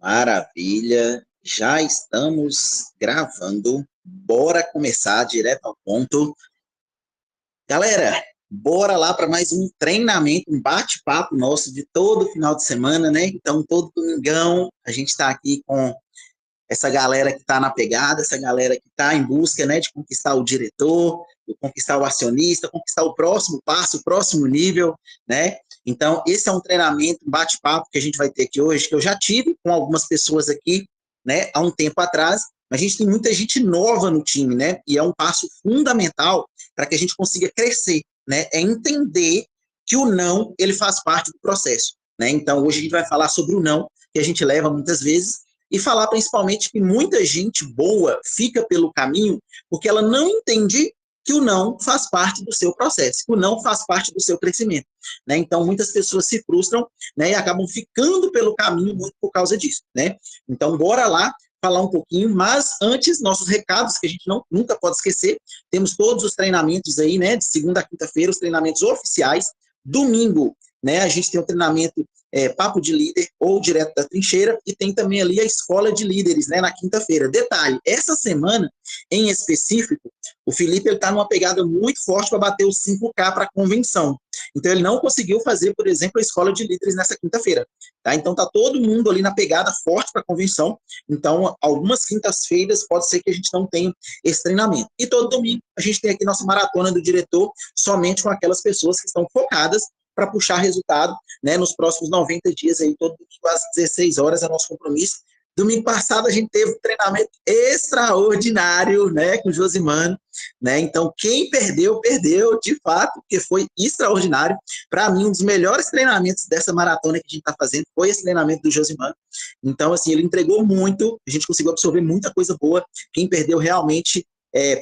Maravilha, já estamos gravando. Bora começar direto ao ponto. Galera, bora lá para mais um treinamento, um bate-papo nosso de todo final de semana, né? Então, todo domingão, a gente está aqui com essa galera que está na pegada, essa galera que está em busca, né, de conquistar o diretor, de conquistar o acionista, conquistar o próximo passo, o próximo nível, né? Então, esse é um treinamento, um bate-papo que a gente vai ter aqui hoje, que eu já tive com algumas pessoas aqui, né, há um tempo atrás, mas a gente tem muita gente nova no time, né? E é um passo fundamental para que a gente consiga crescer, né? É entender que o não, ele faz parte do processo, né? Então, hoje a gente vai falar sobre o não, que a gente leva muitas vezes, e falar principalmente que muita gente boa fica pelo caminho porque ela não entende que o não faz parte do seu processo, que o não faz parte do seu crescimento, né? Então, muitas pessoas se frustram, né, e acabam ficando pelo caminho muito por causa disso, né? Então, bora lá falar um pouquinho, mas antes, nossos recados que a gente nunca pode esquecer, temos todos os treinamentos aí, né, de segunda a quinta-feira, os treinamentos oficiais, domingo, né, a gente tem o treinamento Papo de Líder ou Direto da Trincheira, e tem também ali a Escola de Líderes, né, na quinta-feira. Detalhe, essa semana, em específico, o Felipe está numa pegada muito forte para bater os 5K para a convenção. Então, ele não conseguiu fazer, por exemplo, a Escola de Líderes nessa quinta-feira. Tá? Então, tá todo mundo ali na pegada forte para a convenção. Então, algumas quintas-feiras pode ser que a gente não tenha esse treinamento. E todo domingo a gente tem aqui nossa maratona do diretor, somente com aquelas pessoas que estão focadas para puxar resultado, né, nos próximos 90 dias, aí, todo domingo às 16 horas é nosso compromisso. Domingo passado a gente teve um treinamento extraordinário, né, com o Josimano, né? Então quem perdeu, perdeu de fato, porque foi extraordinário. Para mim, um dos melhores treinamentos dessa maratona que a gente está fazendo foi esse treinamento do Josimano. Então, assim, ele entregou muito, a gente conseguiu absorver muita coisa boa. Quem perdeu realmente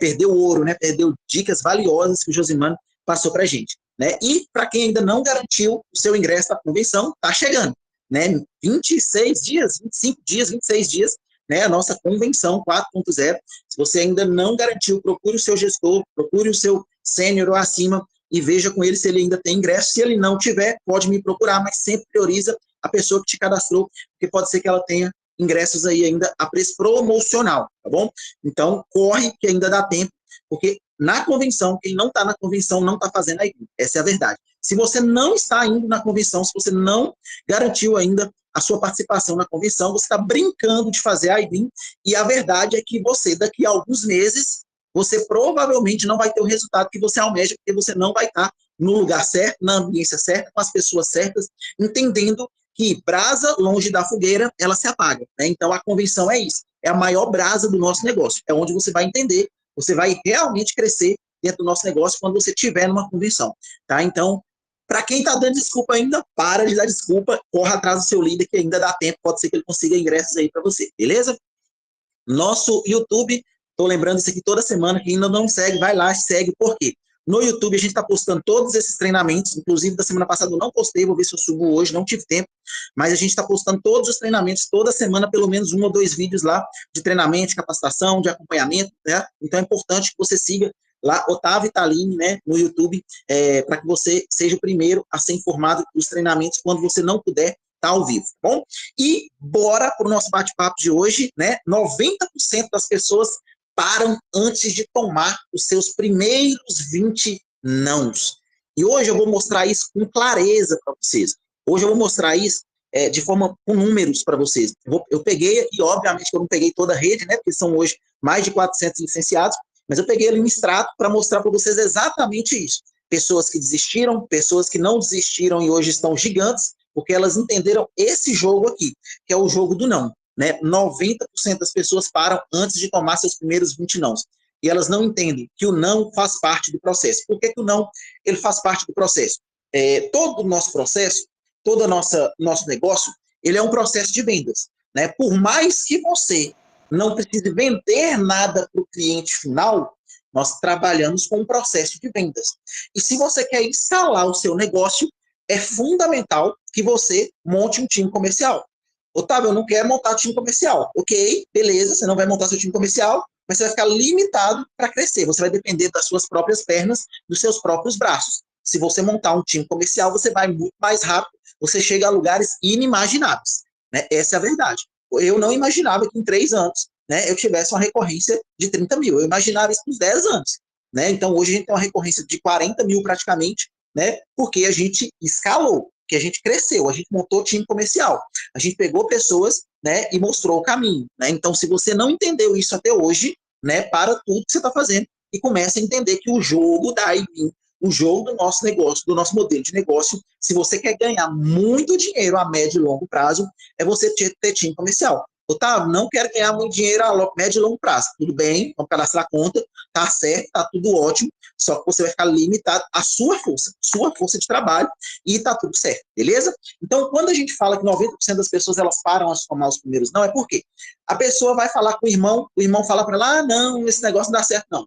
perdeu ouro, né? Perdeu dicas valiosas que o Josimano passou para a gente, né? E para quem ainda não garantiu o seu ingresso à convenção, está chegando, né? 26 dias, 25 dias, 26 dias, né? A nossa convenção 4.0. Se você ainda não garantiu, procure o seu gestor, procure o seu sênior ou acima e veja com ele se ele ainda tem ingresso. Se ele não tiver, pode me procurar, mas sempre prioriza a pessoa que te cadastrou, porque pode ser que ela tenha ingressos aí ainda a preço promocional, tá bom? Então, corre que ainda dá tempo, porque na convenção, quem não está na convenção não está fazendo a IGRIM. Essa é a verdade. Se você não está indo na convenção, se você não garantiu ainda a sua participação na convenção, você está brincando de fazer a IGRIM, e a verdade é que você, daqui a alguns meses, você provavelmente não vai ter o resultado que você almeja, porque você não vai estar no lugar certo, na ambiência certa, com as pessoas certas, entendendo que brasa longe da fogueira, ela se apaga, né? Então, a convenção é isso. É a maior brasa do nosso negócio. É onde você vai entender, você vai realmente crescer dentro do nosso negócio quando você estiver numa convenção, tá? Então, para quem está dando desculpa ainda, para de dar desculpa, corra atrás do seu líder que ainda dá tempo, pode ser que ele consiga ingressos aí para você, beleza? Nosso YouTube, estou lembrando isso aqui toda semana, quem ainda não segue, vai lá, segue, por quê? No YouTube a gente está postando todos esses treinamentos, inclusive da semana passada eu não postei, vou ver se eu subo hoje, não tive tempo, mas a gente está postando todos os treinamentos, toda semana, pelo menos 1 ou 2 vídeos lá de treinamento, de capacitação, de acompanhamento, né? Então é importante que você siga lá, Otávio Italine, né, no YouTube, para que você seja o primeiro a ser informado dos treinamentos quando você não puder estar ao vivo, tá bom? E bora para o nosso bate-papo de hoje, né? 90% das pessoas param antes de tomar os seus primeiros 20 nãos. E hoje eu vou mostrar isso com clareza para vocês. Hoje eu vou mostrar isso de forma com números para vocês. Eu peguei, e obviamente que eu não peguei toda a rede, né? Porque são hoje mais de 400 licenciados, mas eu peguei ali um extrato para mostrar para vocês exatamente isso. Pessoas que desistiram, pessoas que não desistiram e hoje estão gigantes, porque elas entenderam esse jogo aqui, que é o jogo do não. Né? 90% das pessoas param antes de tomar seus primeiros 20 nãos. E elas não entendem que o não faz parte do processo. Por que o não ele faz parte do processo? Todo o nosso processo, todo o nosso negócio, ele é um processo de vendas. Né? Por mais que você não precise vender nada para o cliente final, nós trabalhamos com um processo de vendas. E se você quer escalar o seu negócio, é fundamental que você monte um time comercial. Otávio, eu não quero montar time comercial. Ok, beleza, você não vai montar seu time comercial, mas você vai ficar limitado para crescer. Você vai depender das suas próprias pernas, dos seus próprios braços. Se você montar um time comercial, você vai muito mais rápido, você chega a lugares inimagináveis. Né? Essa é a verdade. eu não imaginava que em 3 anos, né, eu tivesse uma recorrência de 30 mil. Eu imaginava isso nos 10 anos. Né? Então, hoje a gente tem uma recorrência de 40 mil praticamente, né, porque a gente escalou, que a gente cresceu, a gente montou time comercial, a gente pegou pessoas, né, e mostrou o caminho. Né? Então, se você não entendeu isso até hoje, né, para tudo que você está fazendo e comece a entender que o jogo da IBIM, o jogo do nosso negócio, do nosso modelo de negócio, se você quer ganhar muito dinheiro a médio e longo prazo, é você ter time comercial. Otávio, não quero ganhar muito dinheiro a médio e longo prazo. Tudo bem, vamos cadastrar a conta, tá certo, tá tudo ótimo, só que você vai ficar limitado à sua força de trabalho, e tá tudo certo, beleza? Então, quando a gente fala que 90% das pessoas elas param a somar os primeiros não, é porque a pessoa vai falar com o irmão fala para ela, não, esse negócio não dá certo, não.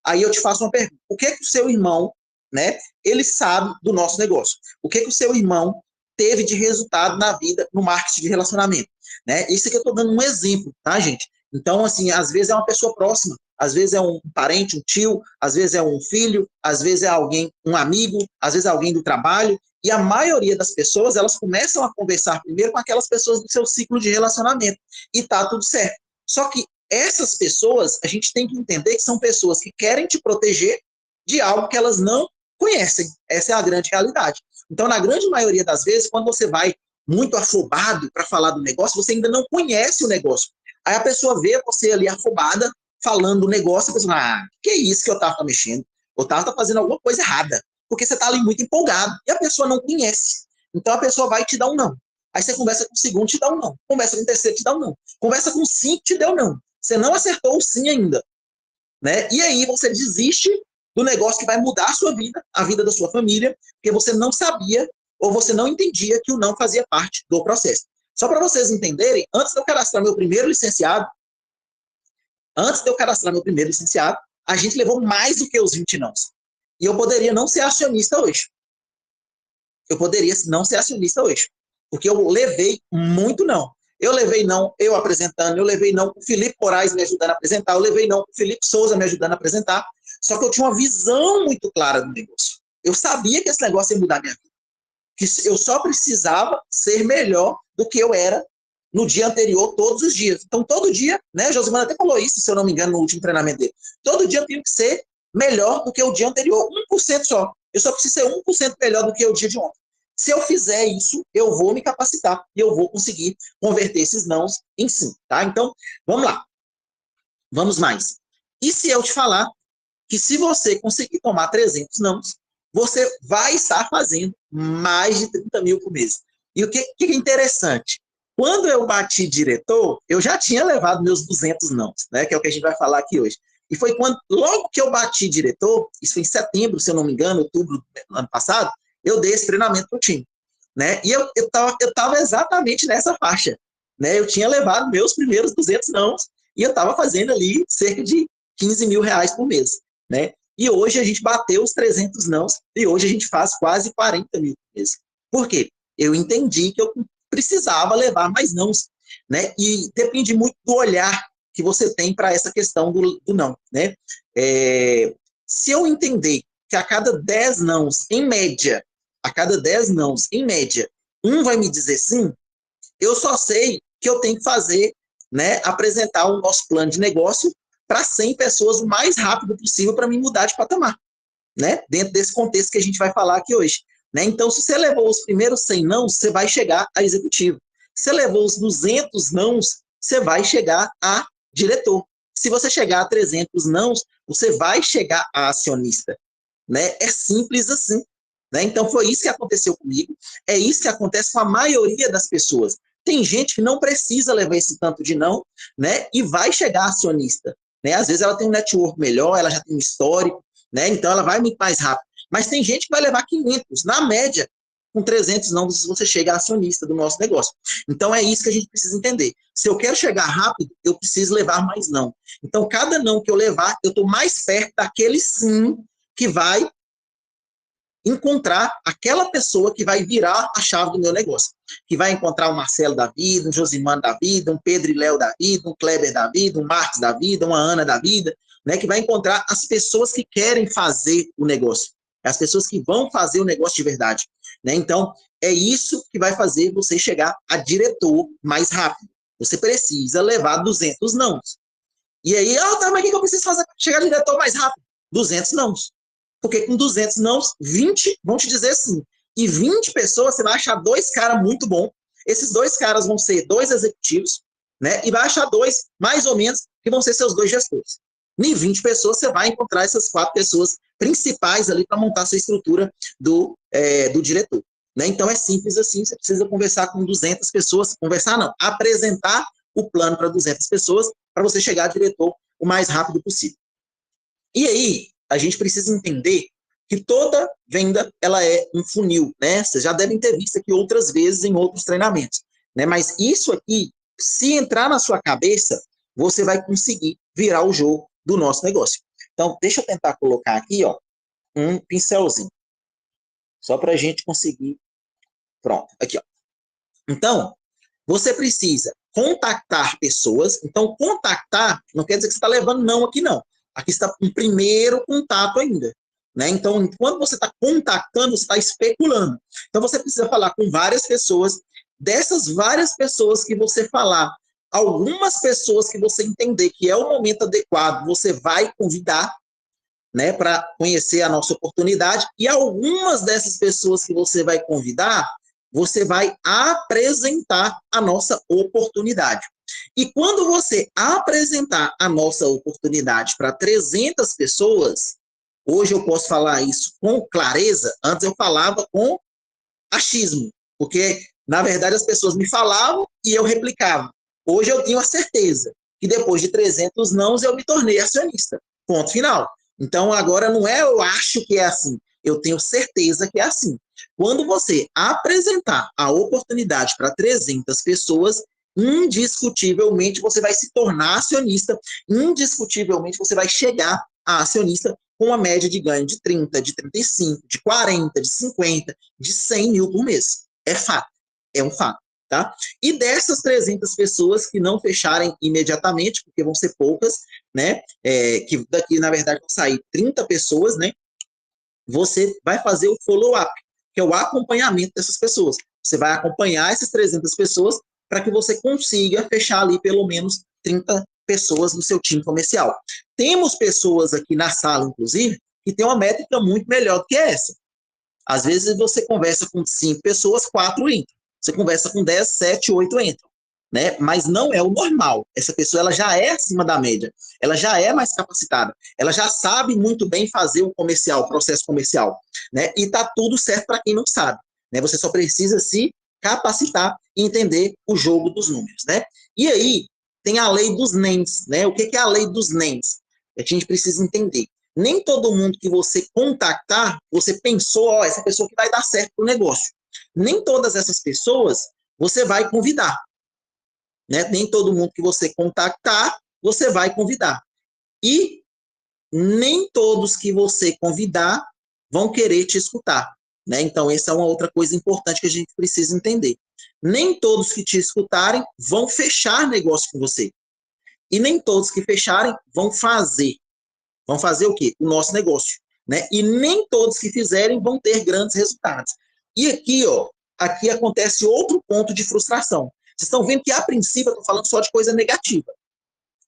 Aí eu te faço uma pergunta, o que é que o seu irmão, né, ele sabe do nosso negócio? O que é que o seu irmão teve de resultado na vida, no marketing de relacionamento? Né? Isso aqui eu estou dando um exemplo, tá, gente? Então, assim, às vezes é uma pessoa próxima, às vezes é um parente, um tio, às vezes é um filho, às vezes é alguém, um amigo, às vezes é alguém do trabalho, e a maioria das pessoas, elas começam a conversar primeiro com aquelas pessoas do seu ciclo de relacionamento, e tá tudo certo. Só que essas pessoas, a gente tem que entender que são pessoas que querem te proteger de algo que elas não conhecem. Essa é a grande realidade. Então, na grande maioria das vezes, quando você vai muito afobado para falar do negócio, você ainda não conhece o negócio. Aí a pessoa vê você ali afobada, falando do negócio, a pessoa fala, que é isso que o Otávio está mexendo? O Otávio está fazendo alguma coisa errada, porque você está ali muito empolgado, e a pessoa não conhece. Então a pessoa vai te dar um não. Aí você conversa com o segundo, te dá um não. Conversa com o terceiro, te dá um não. Conversa com o cinco, te deu não. Você não acertou o sim ainda. Né? E aí você desiste do negócio que vai mudar a sua vida, a vida da sua família, porque você não sabia ou você não entendia que o não fazia parte do processo. Só para vocês entenderem, antes de eu cadastrar meu primeiro licenciado, a gente levou mais do que os 20 nãos. E eu poderia não ser acionista hoje. Porque eu levei muito não. Eu levei não, eu apresentando, eu levei não com o Felipe Moraes me ajudando a apresentar, eu levei não com o Felipe Souza me ajudando a apresentar, só que eu tinha uma visão muito clara do negócio. Eu sabia que esse negócio ia mudar a minha vida. Que eu só precisava ser melhor do que eu era no dia anterior, todos os dias. Então, todo dia, né, Josimar até falou isso, se eu não me engano, no último treinamento dele, todo dia eu tenho que ser melhor do que o dia anterior, 1% só. Eu só preciso ser 1% melhor do que o dia de ontem. Se eu fizer isso, eu vou me capacitar e eu vou conseguir converter esses nãos em sim, tá? Então, vamos lá. Vamos mais. E se eu te falar que se você conseguir tomar 300 nãos, você vai estar fazendo mais de 30 mil por mês. E o que é interessante? Quando eu bati diretor, eu já tinha levado meus 200 nãos, né? Que é o que a gente vai falar aqui hoje. E foi quando, logo que eu bati diretor, isso foi em setembro, se eu não me engano, outubro do ano passado, eu dei esse treinamento para o time. Né? E eu tava exatamente nessa faixa. Né? Eu tinha levado meus primeiros 200 nãos e eu estava fazendo ali cerca de 15 mil reais por mês. Né? E hoje a gente bateu os 300 nãos e hoje a gente faz quase 40 mil por mês. Por quê? Eu entendi que eu precisava levar mais nãos. Né? E depende muito do olhar que você tem para essa questão do não. Né? Se eu entender que a cada 10 nãos, em média, um vai me dizer sim, eu só sei que eu tenho que fazer, né, apresentar o nosso plano de negócio para 100 pessoas o mais rápido possível para me mudar de patamar, né, dentro desse contexto que a gente vai falar aqui hoje. Né? Então, se você levou os primeiros 100 nãos, você vai chegar a executivo. Se você levou os 200 nãos, você vai chegar a diretor. Se você chegar a 300 nãos, você vai chegar a acionista. Né? É simples assim. Né? Então, foi isso que aconteceu comigo. É isso que acontece com a maioria das pessoas. Tem gente que não precisa levar esse tanto de não, né? E vai chegar acionista. Né? Às vezes ela tem um network melhor, ela já tem um histórico, né? Então ela vai muito mais rápido. Mas tem gente que vai levar 500. Na média, com 300 não, você chega a acionista do nosso negócio. Então é isso que a gente precisa entender. Se eu quero chegar rápido, eu preciso levar mais não. Então, cada não que eu levar, eu estou mais perto daquele sim que vai encontrar aquela pessoa que vai virar a chave do meu negócio, que vai encontrar um Marcelo da vida, um Josimano da vida, um Pedro e Léo da vida, um Kleber da vida, um Marcos da vida, uma Ana da vida, né, que vai encontrar as pessoas que querem fazer o negócio, as pessoas que vão fazer o negócio de verdade. Né? Então, é isso que vai fazer você chegar a diretor mais rápido. Você precisa levar 200 nãos. E aí, tá, mas o que eu preciso fazer para chegar diretor mais rápido? 200 nãos. Porque com 200 nãos, 20 vão te dizer sim. E 20 pessoas, você vai achar 2 caras muito bons. Esses 2 caras vão ser 2 executivos, né? E vai achar 2, mais ou menos, que vão ser seus 2 gestores. Em 20 pessoas, você vai encontrar essas 4 pessoas principais ali para montar a sua estrutura do diretor. Né? Então, é simples assim, você precisa conversar com 200 pessoas, conversar não, apresentar o plano para 200 pessoas para você chegar a diretor o mais rápido possível. E aí, a gente precisa entender que toda venda, ela é um funil, né? Vocês já devem ter visto aqui outras vezes em outros treinamentos, né? Mas isso aqui, se entrar na sua cabeça, você vai conseguir virar o jogo do nosso negócio. Então, deixa eu tentar colocar aqui, ó, um pincelzinho, só para a gente conseguir. Pronto, aqui, ó. Então, você precisa contactar pessoas. Então, contactar não quer dizer que você está levando não aqui, não. Aqui está um primeiro contato ainda. Né? Então, quando você está contactando, você está especulando. Então, você precisa falar com várias pessoas. Dessas várias pessoas que você falar, algumas pessoas que você entender que é o momento adequado, você vai convidar, né, para conhecer a nossa oportunidade. E algumas dessas pessoas que você vai convidar, você vai apresentar a nossa oportunidade. E quando você apresentar a nossa oportunidade para 300 pessoas, hoje eu posso falar isso com clareza, antes eu falava com achismo, porque, na verdade, as pessoas me falavam e eu replicava. Hoje eu tenho a certeza que depois de 300 nãos eu me tornei acionista. Ponto final. Então, agora não é eu acho que é assim, eu tenho certeza que é assim. Quando você apresentar a oportunidade para 300 pessoas, indiscutivelmente você vai se tornar acionista, indiscutivelmente você vai chegar a acionista com uma média de ganho de 30, de 35, de 40, de 50, de 100 mil por mês. É fato, é um fato. Tá? E dessas 300 pessoas que não fecharem imediatamente, porque vão ser poucas, né? Que daqui, na verdade, vão sair 30 pessoas, né? Você vai fazer o follow-up, que é o acompanhamento dessas pessoas. Você vai acompanhar essas 300 pessoas para que você consiga fechar ali pelo menos 30 pessoas no seu time comercial. Temos pessoas aqui na sala, inclusive, que tem uma métrica muito melhor do que essa. Às vezes você conversa com 5 pessoas, 4 entram. Você conversa com 10, 7, 8 entram. Né? Mas não é o normal. Essa pessoa ela já é acima da média. Ela já é mais capacitada. Ela já sabe muito bem fazer o comercial, o processo comercial. Né? E está tudo certo para quem não sabe. Né? Você só precisa se capacitar e entender o jogo dos números. Né? E aí tem a lei dos NEMs. Né? O que é a lei dos NEMs? A gente precisa entender. Nem todo mundo que você contactar, você pensou, essa pessoa que vai dar certo para o negócio. Nem todas essas pessoas você vai convidar. Né? Nem todo mundo que você contactar, você vai convidar. E nem todos que você convidar vão querer te escutar. Né? Então, essa é uma outra coisa importante que a gente precisa entender. Nem todos que te escutarem vão fechar negócio com você. E nem todos que fecharem vão fazer. Vão fazer o quê? O nosso negócio. Né? E nem todos que fizerem vão ter grandes resultados. E aqui, ó, aqui acontece outro ponto de frustração. Vocês estão vendo que, a princípio, eu estou falando só de coisa negativa.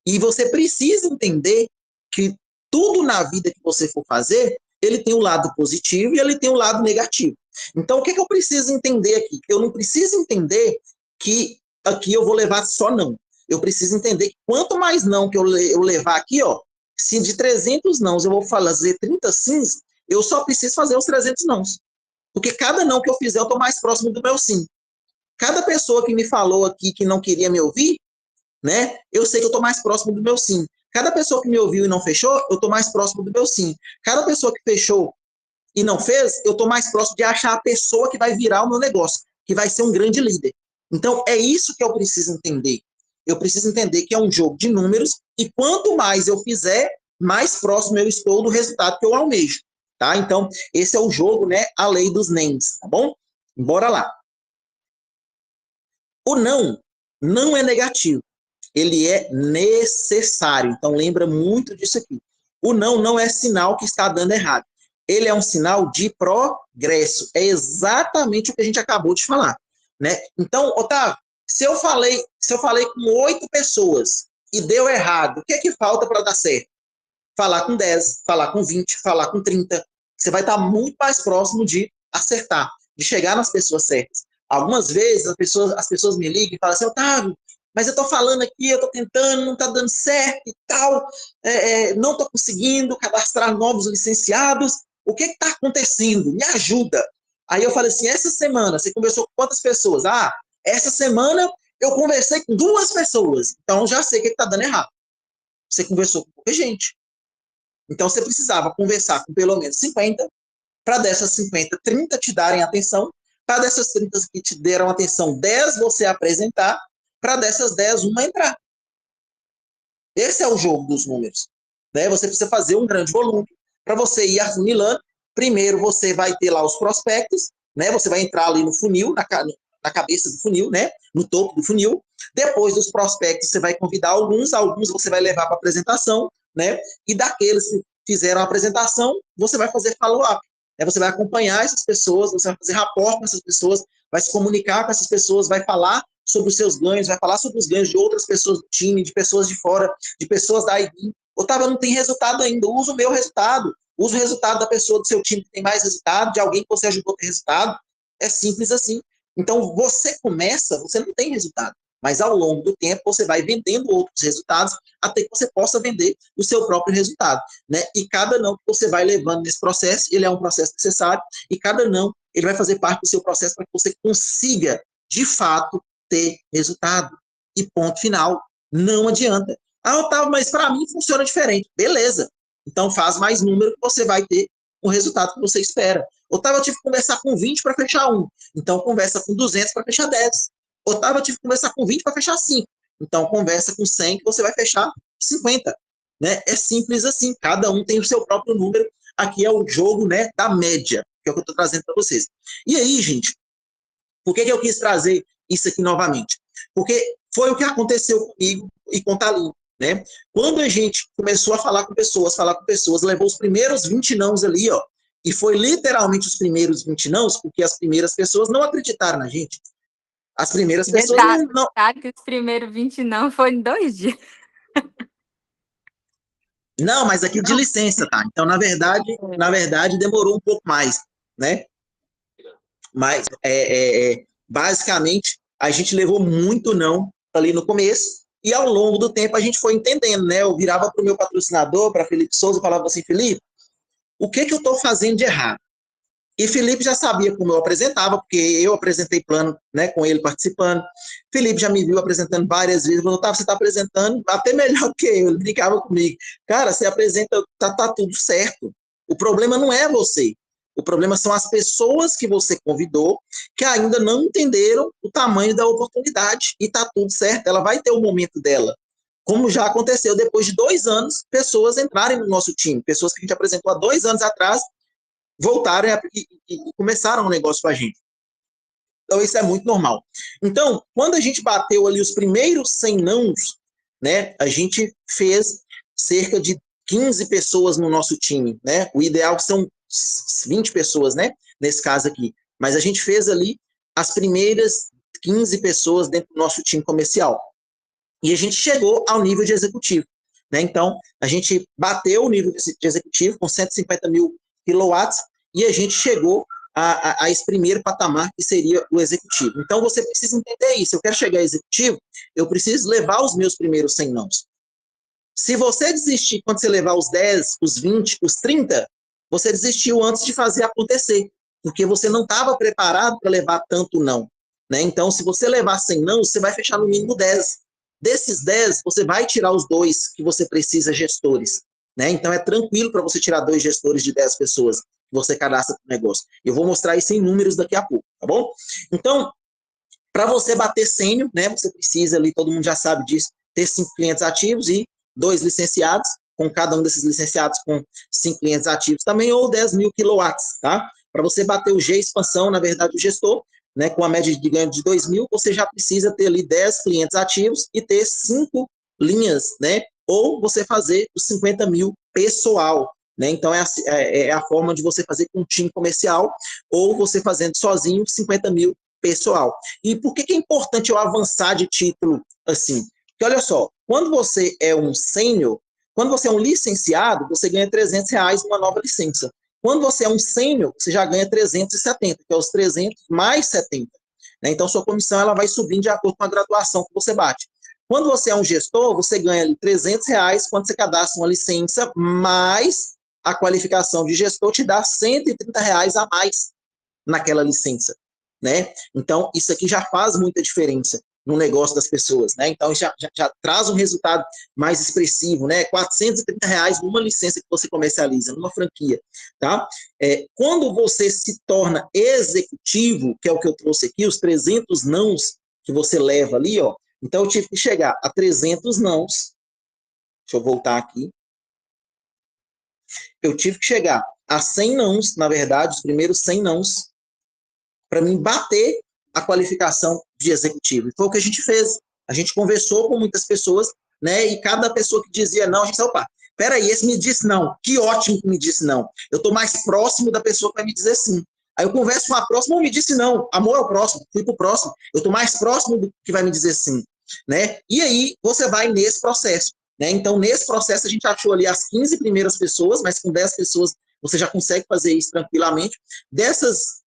E você precisa entender que tudo na vida que você for fazer, ele tem um lado positivo e ele tem um lado negativo. Então, o que eu preciso entender aqui? Eu não preciso entender que aqui eu vou levar só não. Eu preciso entender que quanto mais não que eu levar aqui, ó, se de 300 nãos eu vou fazer 30 sims, eu só preciso fazer os 300 nãos. Porque cada não que eu fizer, eu estou mais próximo do meu sim. Cada pessoa que me falou aqui que não queria me ouvir, né? Eu sei que eu estou mais próximo do meu sim. Cada pessoa que me ouviu e não fechou, eu estou mais próximo do meu sim. Cada pessoa que fechou e não fez, eu estou mais próximo de achar a pessoa que vai virar o meu negócio, que vai ser um grande líder. Então, é isso que eu preciso entender. Eu preciso entender que é um jogo de números e quanto mais eu fizer, mais próximo eu estou do resultado que eu almejo. Tá? Então, esse é o jogo, né? A lei dos NEMs, tá bom? Bora lá. O não é negativo, ele é necessário. Então, lembra muito disso aqui. O não é sinal que está dando errado. Ele é um sinal de progresso. É exatamente o que a gente acabou de falar. Né? Então, Otávio, Se eu falei com 8 pessoas e deu errado, o que é que falta para dar certo? Falar com 10, falar com 20, falar com 30. Você vai estar muito mais próximo de acertar, de chegar nas pessoas certas. Algumas vezes as pessoas me ligam e falam assim, Otávio, mas eu estou falando aqui, eu estou tentando, não está dando certo e tal, não estou conseguindo cadastrar novos licenciados, o que está acontecendo? Me ajuda. Aí eu falei assim, essa semana você conversou com quantas pessoas? Essa semana eu conversei com 2 pessoas, então já sei o que está dando errado. Você conversou com pouca gente. Então, você precisava conversar com pelo menos 50, para dessas 50, 30 te darem atenção, para dessas 30 que te deram atenção, 10 você apresentar, para dessas 10, uma entrar. Esse é o jogo dos números. Né? Você precisa fazer um grande volume para você ir afunilando. Primeiro, você vai ter lá os prospectos, né? Você vai entrar ali no funil, na cabeça do funil, né? No topo do funil. Depois dos prospectos, você vai convidar alguns você vai levar para apresentação, né? E daqueles que fizeram a apresentação, você vai fazer follow-up. Né? Você vai acompanhar essas pessoas, você vai fazer rapport com essas pessoas, vai se comunicar com essas pessoas, vai falar sobre os seus ganhos, vai falar sobre os ganhos de outras pessoas do time, de pessoas de fora, de pessoas da ID. Otávio, não tem resultado ainda, usa o meu resultado, usa o resultado da pessoa do seu time que tem mais resultado, de alguém que você ajudou a ter resultado. É simples assim. Então, você começa, você não tem resultado, mas ao longo do tempo você vai vendendo outros resultados até que você possa vender o seu próprio resultado, né? E cada não que você vai levando nesse processo, ele é um processo necessário, e cada não, ele vai fazer parte do seu processo para que você consiga, de fato, ter resultado. E ponto final. Não adianta. Otávio, mas para mim funciona diferente. Beleza. Então faz mais número que você vai ter o resultado que você espera. Otávio, eu tive que conversar com 20 para fechar 1. Então conversa com 200 para fechar 10. Otávio, eu tive que conversar com 20 para fechar 5. Então conversa com 100 que você vai fechar 50. Né? É simples assim. Cada um tem o seu próprio número. Aqui é o jogo, né, da média, que é o que eu estou trazendo para vocês. E aí, gente, por que eu quis trazer isso aqui novamente? Porque foi o que aconteceu comigo e com o Talinho, né? Quando a gente começou a falar com pessoas, levou os primeiros 20 nãos ali, ó, e foi literalmente os primeiros 20 nãos, porque as primeiras pessoas não acreditaram na gente. As primeiras pessoas não... que os primeiros 20 não foi em 2 dias. Não, mas aqui de licença, tá? Então, na verdade, demorou um pouco mais, né? Mas, basicamente, a gente levou muito não ali no começo, e ao longo do tempo a gente foi entendendo, né? Eu virava para o meu patrocinador, para Felipe Souza, e falava assim, Felipe, o que eu estou fazendo de errado? E Felipe já sabia como eu apresentava, porque eu apresentei plano, né, com ele participando. Felipe já me viu apresentando várias vezes, falou, você está apresentando até melhor que eu. Ele brincava comigo. Cara, você apresenta, tá tudo certo. O problema não é você. O problema são as pessoas que você convidou que ainda não entenderam o tamanho da oportunidade. E tá tudo certo, ela vai ter o momento dela. Como já aconteceu depois de 2 anos, pessoas entrarem no nosso time, pessoas que a gente apresentou há 2 anos atrás, voltaram e começaram um negócio com a gente. Então, isso é muito normal. Então, quando a gente bateu ali os primeiros 100 nãos, né, a gente fez cerca de 15 pessoas no nosso time, né? O ideal são 20 pessoas, né? Nesse caso aqui. Mas a gente fez ali as primeiras 15 pessoas dentro do nosso time comercial. E a gente chegou ao nível de executivo, né? Então, a gente bateu o nível de executivo com 150 mil quilowatts, e a gente chegou a esse primeiro patamar, que seria o executivo. Então, você precisa entender isso. Eu quero chegar a executivo, eu preciso levar os meus primeiros 100 nãos. Se você desistir quando você levar os 10, os 20, os 30, você desistiu antes de fazer acontecer, porque você não estava preparado para levar tanto não. Né? Então, se você levar 100 não, você vai fechar no mínimo 10. Desses 10, você vai tirar os 2 que você precisa, gestores. Né? Então, é tranquilo para você tirar 2 gestores de 10 pessoas que você cadastra para o negócio. Eu vou mostrar isso em números daqui a pouco, tá bom? Então, para você bater sênior, né, você precisa ali, todo mundo já sabe disso, ter 5 clientes ativos e 2 licenciados, com cada um desses licenciados com 5 clientes ativos também, ou 10 mil quilowatts, tá? Para você bater o G expansão, na verdade, o gestor, né, com a média de ganho de 2 mil, você já precisa ter ali 10 clientes ativos e ter 5 linhas, né? Ou você fazer os 50 mil pessoal, né? Então, é a forma de você fazer com um time comercial, ou você fazendo sozinho 50 mil pessoal. E por que é importante eu avançar de título assim? Porque olha só, quando você é um sênior, quando você é um licenciado, você ganha R$ 300 numa nova licença. Quando você é um sênior, você já ganha 370, que é os 300 mais 70. Né? Então, sua comissão ela vai subindo de acordo com a graduação que você bate. Quando você é um gestor, você ganha ali R$ 300 quando você cadastra uma licença, mais a qualificação de gestor te dá R$ 130 a mais naquela licença. Né? Então, isso aqui já faz muita diferença no negócio das pessoas, né? Então, já traz um resultado mais expressivo, né? R$ 430 numa licença que você comercializa, numa franquia, tá? Quando você se torna executivo, que é o que eu trouxe aqui, os 300 nãos que você leva ali, ó. Então, eu tive que chegar a 300 nãos. Deixa eu voltar aqui. Eu tive que chegar a 100 nãos, na verdade, os primeiros 100 nãos, para mim bater a qualificação de executivo. E foi o que a gente fez. A gente conversou com muitas pessoas, né? E cada pessoa que dizia não, a gente disse, opa, peraí, esse me disse não. Que ótimo que me disse não. Eu estou mais próximo da pessoa que vai me dizer sim. Aí eu converso com a próxima, me disse não. Amor ao próximo, fui para o próximo. Eu estou mais próximo do que vai me dizer sim. Né? E aí você vai nesse processo. Né? Então, nesse processo, a gente achou ali as 15 primeiras pessoas, mas com 10 pessoas você já consegue fazer isso tranquilamente. Dessas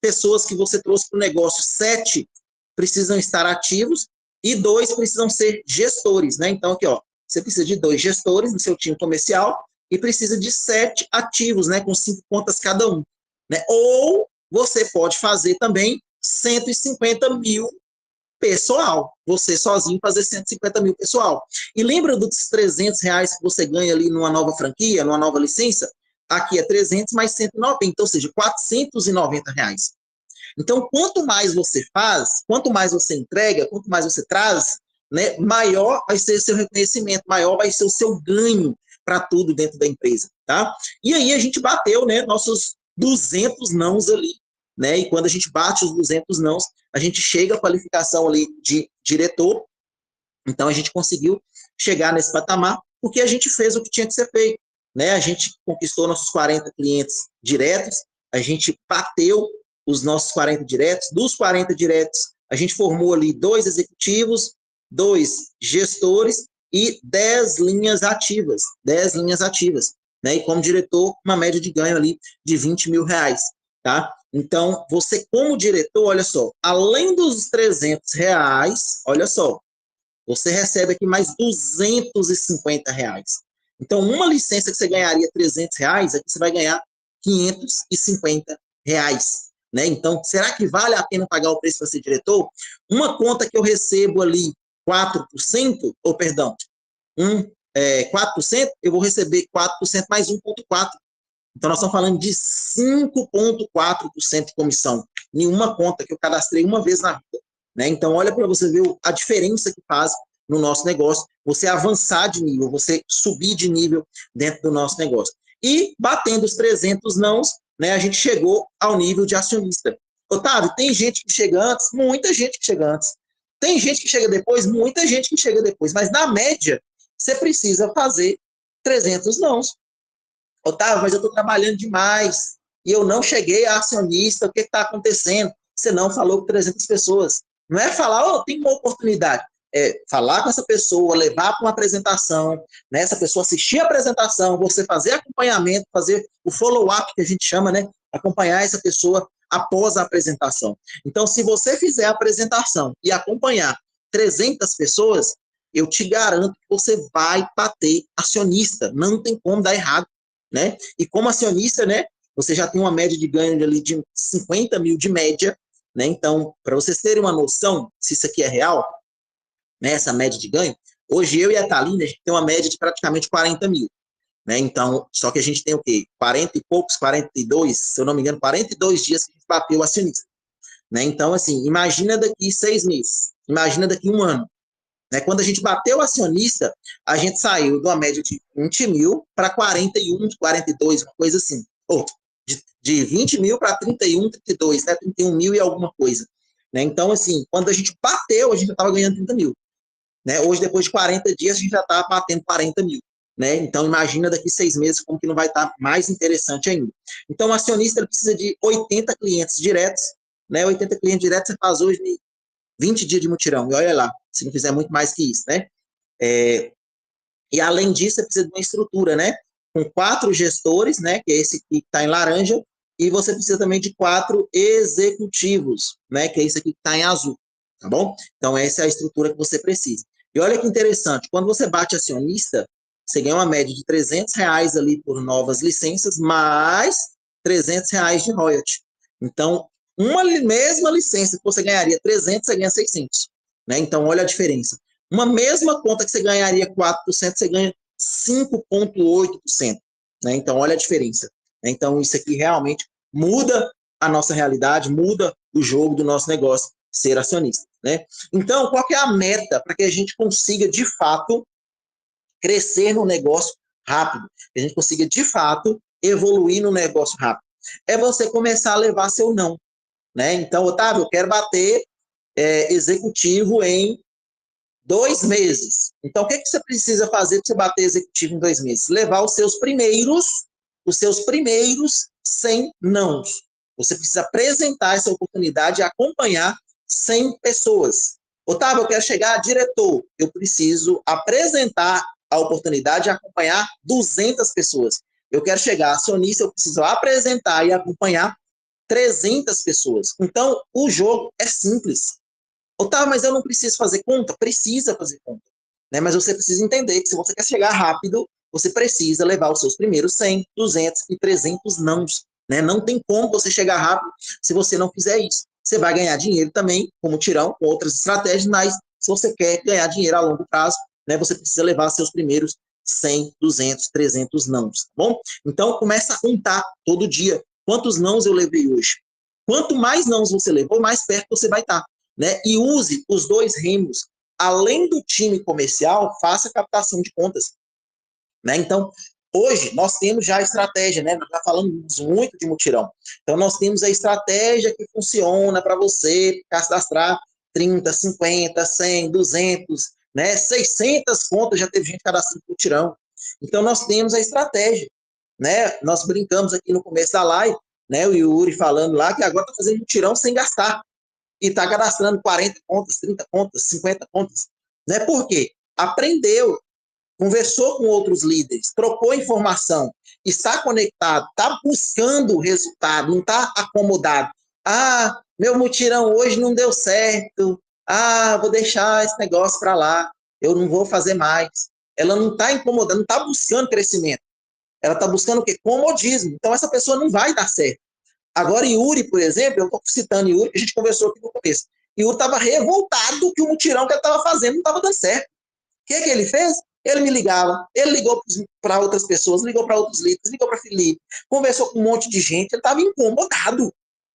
pessoas que você trouxe para o negócio, 7 precisam estar ativos e 2 precisam ser gestores, né? Então, aqui, ó, você precisa de 2 gestores no seu time comercial e precisa de 7 ativos, né? Com 5 contas cada um, né? Ou você pode fazer também 150 mil pessoal, você sozinho fazer 150 mil pessoal. E lembra dos R$ 300 que você ganha ali numa nova franquia, numa nova licença? Aqui é 300 mais 190, ou seja, R$ 490. Então, quanto mais você faz, quanto mais você entrega, quanto mais você traz, né, maior vai ser o seu reconhecimento, maior vai ser o seu ganho para tudo dentro da empresa, tá? E aí a gente bateu, né, nossos 200 nãos ali, né? E quando a gente bate os 200 nãos, a gente chega à qualificação ali de diretor. Então, a gente conseguiu chegar nesse patamar porque a gente fez o que tinha que ser feito. Né? A gente conquistou nossos 40 clientes diretos, a gente bateu os nossos 40 diretos. Dos 40 diretos, a gente formou ali 2 executivos, 2 gestores e 10 linhas ativas. 10 linhas ativas. Né? E como diretor, uma média de ganho ali de R$ 20 mil. Tá? Então, você como diretor, olha só, além dos R$ 300, olha só, você recebe aqui mais R$ 250. Então, uma licença que você ganharia R$ 300, aqui você vai ganhar R$ 550. Né? Então, será que vale a pena pagar o preço para ser diretor? Uma conta que eu recebo ali 4%, ou perdão, 4%, eu vou receber 4% mais 1,4%. Então, nós estamos falando de 5,4% de comissão em uma conta que eu cadastrei uma vez na vida. Né? Então, olha para você ver a diferença que faz no nosso negócio, você avançar de nível, você subir de nível dentro do nosso negócio. E, batendo os 300 nãos, né, a gente chegou ao nível de acionista. Otávio, tem gente que chega antes, muita gente que chega antes. Tem gente que chega depois, muita gente que chega depois. Mas, na média, você precisa fazer 300 nãos. Otávio, mas eu estou trabalhando demais e eu não cheguei a acionista, o que está acontecendo? Você não falou com 300 pessoas. Não é falar, tem uma oportunidade. É falar com essa pessoa, levar para uma apresentação, né? Essa pessoa assistir a apresentação, você fazer acompanhamento, fazer o follow-up que a gente chama, né? Acompanhar essa pessoa após a apresentação. Então, se você fizer a apresentação e acompanhar 300 pessoas, eu te garanto que você vai bater acionista. Não tem como dar errado. Né? E como acionista, né, você já tem uma média de ganho ali de 50 mil de média, né? Então, para vocês terem uma noção se isso aqui é real, né, essa média de ganho, hoje eu e a Thaline, a gente tem uma média de praticamente 40 mil. Né? Então, só que a gente tem o quê? 40 e poucos, 42, se eu não me engano, 42 dias que a gente bateu o acionista. Né? Então, assim, imagina daqui 6 meses, imagina daqui 1 ano. Né? Quando a gente bateu o acionista, a gente saiu de uma média de 20 mil para 41, 42, uma coisa assim. Ou de 20 mil para 31, 32, né? 31 mil e alguma coisa. Né? Então, assim, quando a gente bateu, a gente já estava ganhando 30 mil. Né? Hoje, depois de 40 dias, a gente já está batendo 40 mil. Né? Então, imagina daqui 6 meses como que não vai estar mais interessante ainda. Então, o acionista ele precisa de 80 clientes diretos, né? 80 clientes diretos você faz hoje em 20 dias de mutirão, e olha lá, se não fizer muito mais que isso, né? E além disso, você precisa de uma estrutura, né? Com 4 gestores, né? Que é esse aqui que está em laranja, e você precisa também de 4 executivos, né? Que é esse aqui que está em azul, tá bom? Então, essa é a estrutura que você precisa. E olha que interessante, quando você bate acionista, você ganha uma média de R$ 300 ali por novas licenças, mais R$ 300 de royalty. Então, uma mesma licença que você ganharia 300, você ganha 600, né? Então, olha a diferença. Uma mesma conta que você ganharia 4%, você ganha 5,8%. Né? Então, olha a diferença. Então, isso aqui realmente muda a nossa realidade, muda o jogo do nosso negócio, ser acionista. Né? Então, qual que é a meta para que a gente consiga, de fato, crescer no negócio rápido? Que a gente consiga, de fato, evoluir no negócio rápido? É você começar a levar seu não. Né? Então, Otávio, eu quero bater executivo em 2 meses. Então, o que você precisa fazer para você bater executivo em 2 meses? Levar os seus primeiros 100 nãos. Você precisa apresentar essa oportunidade e acompanhar 100 pessoas. Otávio, eu quero chegar a diretor. Eu preciso apresentar a oportunidade e acompanhar 200 pessoas. Eu quero chegar a acionista, eu preciso apresentar e acompanhar 300 pessoas. Então, o jogo é simples. Otávio, mas eu não preciso fazer conta? Precisa fazer conta. Né? Mas você precisa entender que se você quer chegar rápido, você precisa levar os seus primeiros 100, 200 e 300 nãos. Né? Não tem como você chegar rápido se você não fizer isso. Você vai ganhar dinheiro também, como tirão, com outras estratégias, mas se você quer ganhar dinheiro a longo prazo, né, você precisa levar seus primeiros 100, 200, 300 nãos. Tá bom? Então, começa a contar todo dia. Quantos nãos eu levei hoje? Quanto mais nãos você levou, mais perto você vai estar. Né? E use os 2 remos. Além do time comercial, faça captação de contas. Né? Então, hoje, nós temos já a estratégia, né? Nós já falamos muito de mutirão. Então, nós temos a estratégia que funciona para você cadastrar 30, 50, 100, 200, né? 600 contas, já teve gente cadastrando mutirão. Então, nós temos a estratégia. Né? Nós brincamos aqui no começo da live, né? O Yuri falando lá que agora está fazendo mutirão sem gastar. E está cadastrando 40 contas, 30 contas, 50 contas. Né? Por quê? Aprendeu, conversou com outros líderes, trocou informação, está conectado, está buscando o resultado, não está acomodado. Ah, meu mutirão hoje não deu certo. Ah, vou deixar esse negócio para lá. Eu não vou fazer mais. Ela não está incomodando, não está buscando crescimento. Ela está buscando o quê? Comodismo. Então, essa pessoa não vai dar certo. Agora, Yuri, por exemplo, eu estou citando Yuri, que a gente conversou aqui no começo. Yuri estava revoltado que o mutirão que ele estava fazendo não estava dando certo. O que ele fez? Ele me ligava, ele ligou para outras pessoas, ligou para outros líderes, ligou para Felipe, conversou com um monte de gente, ele estava incomodado.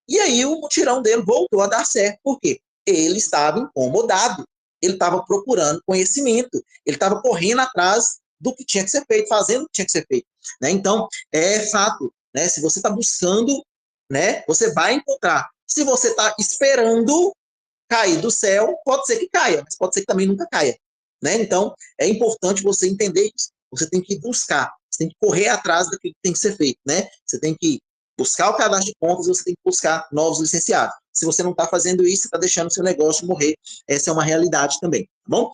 E aí o mutirão dele voltou a dar certo. Por quê? Ele estava incomodado. Ele estava procurando conhecimento. Ele estava correndo atrás do que tinha que ser feito, fazendo o que tinha que ser feito. Né? Então, é fato. Né? Se você está buscando, né, você vai encontrar. Se você está esperando cair do céu, pode ser que caia, mas pode ser que também nunca caia. Né? Então, é importante você entender isso. Você tem que buscar, você tem que correr atrás daquilo que tem que ser feito. Né? Você tem que buscar o cadastro de contas, você tem que buscar novos licenciados. Se você não está fazendo isso, você está deixando o seu negócio morrer. Essa é uma realidade também. Tá bom?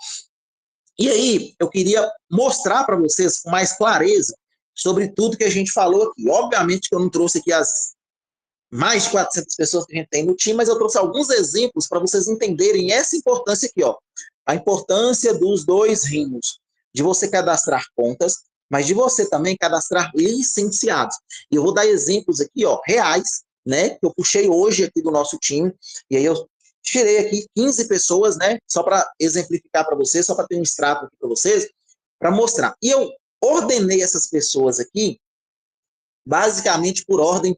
E aí, eu queria mostrar para vocês com mais clareza sobre tudo que a gente falou aqui. Obviamente que eu não trouxe aqui as mais de 400 pessoas que a gente tem no time, mas eu trouxe alguns exemplos para vocês entenderem essa importância aqui, ó. A importância dos 2 rimos, de você cadastrar contas, mas de você também cadastrar licenciados. E eu vou dar exemplos aqui, ó, reais, né, que eu puxei hoje aqui do nosso time, e aí eu tirei aqui 15 pessoas, né, só para exemplificar para vocês, só para ter um extrato aqui para vocês, para mostrar. E eu ordenei essas pessoas aqui, basicamente por ordem